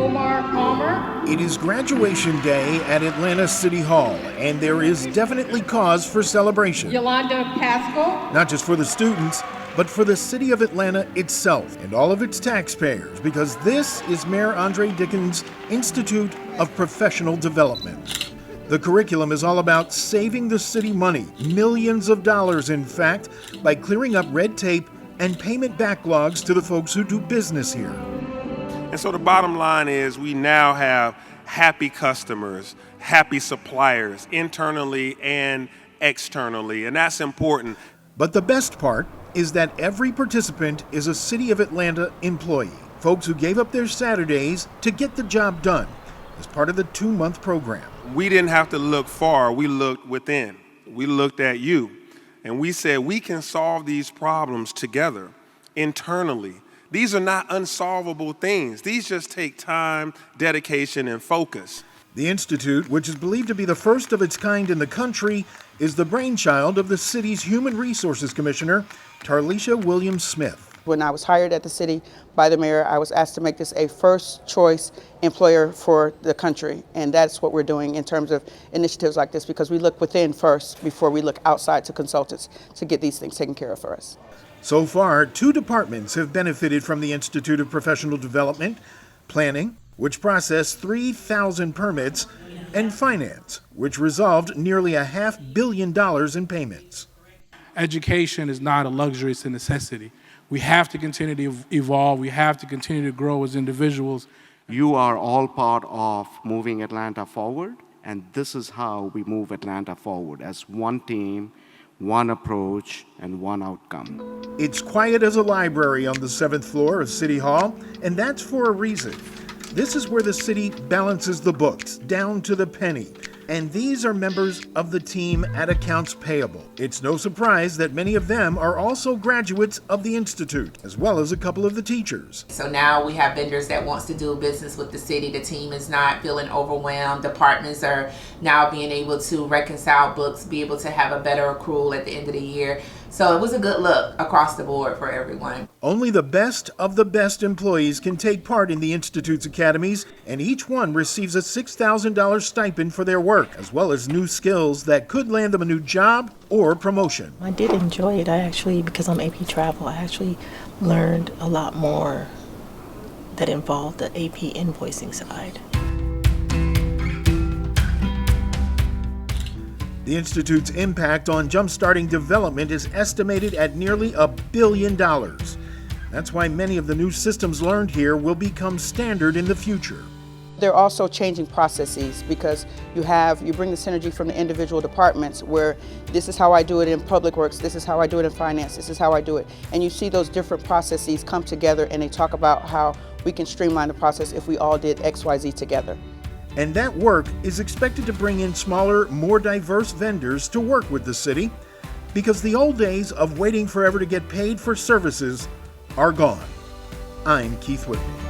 Omar Palmer. It is graduation day at Atlanta City Hall, and there is definitely cause for celebration. Yolanda Pascal. Not just for the students, but for the city of Atlanta itself and all of its taxpayers, because this is Mayor Andre Dickens' Institute of Professional Development. The curriculum is all about saving the city money, millions of dollars in fact, by clearing up red tape and payment backlogs to the folks who do business here. And so the bottom line is we now have happy customers, happy suppliers, internally and externally, and that's important. But the best part is that every participant is a City of Atlanta employee, folks who gave up their Saturdays to get the job done as part of the 2-month program. We didn't have to look far, we looked within. We looked at you, and we said we can solve these problems together, internally. These are not unsolvable things. These just take time, dedication, and focus. The Institute, which is believed to be the first of its kind in the country, is the brainchild of the city's Human Resources Commissioner, Tarlisha Williams-Smith. When I was hired at the city by the mayor, I was asked to make this a first choice employer for the country. And that's what we're doing in terms of initiatives like this, because we look within first before we look outside to consultants to get these things taken care of for us. So far, 2 departments have benefited from the Institute of Professional Development: Planning, which processed 3,000 permits, and Finance, which resolved nearly $500 million in payments. Education is not a luxury, it's a necessity. We have to continue to evolve. We have to continue to grow as individuals. You are all part of moving Atlanta forward, and this is how we move Atlanta forward, as one team, one approach, and one outcome. It's quiet as a library on the 7th floor of City Hall, and that's for a reason. This is where the city balances the books, down to the penny. And these are members of the team at Accounts Payable. It's no surprise that many of them are also graduates of the Institute, as well as a couple of the teachers. So now we have vendors that wants to do business with the city. The team is not feeling overwhelmed. Departments are now being able to reconcile books, be able to have a better accrual at the end of the year. So it was a good look across the board for everyone. Only the best of the best employees can take part in the Institute's academies, and each one receives a $6,000 stipend for their work, as well as new skills that could land them a new job or promotion. I did enjoy it. Because I'm AP Travel, I actually learned a lot more that involved the AP invoicing side. The Institute's impact on jump-starting development is estimated at nearly $1 billion. That's why many of the new systems learned here will become standard in the future. They're also changing processes, because you bring the synergy from the individual departments where this is how I do it in Public Works, this is how I do it in Finance, this is how I do it. And you see those different processes come together, and they talk about how we can streamline the process if we all did XYZ together. And that work is expected to bring in smaller, more diverse vendors to work with the city, because the old days of waiting forever to get paid for services are gone. I'm Keith Whitney.